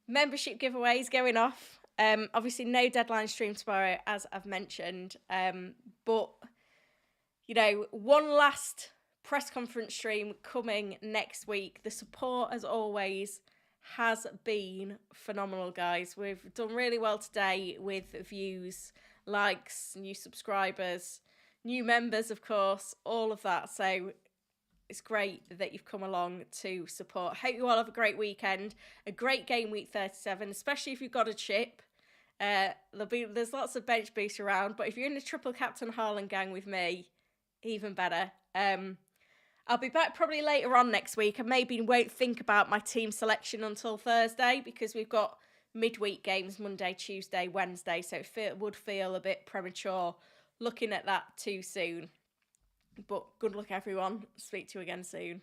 Membership giveaways going off. Obviously, no deadline stream tomorrow, as I've mentioned. But, you know, one last press conference stream coming next week. The support, as always, has been phenomenal, guys. We've done really well today with views, likes, new subscribers, new members, of course, all of that. So it's great that you've come along to support. Hope you all have a great weekend, a great game week 37, especially if you've got a chip. There's lots of bench boost around, but if you're in the triple captain Haaland gang with me, even better. I'll be back probably later on next week. I maybe won't think about my team selection until Thursday because we've got midweek games Monday, Tuesday, Wednesday, so it would feel a bit premature looking at that too soon. But good luck, everyone. Speak to you again soon.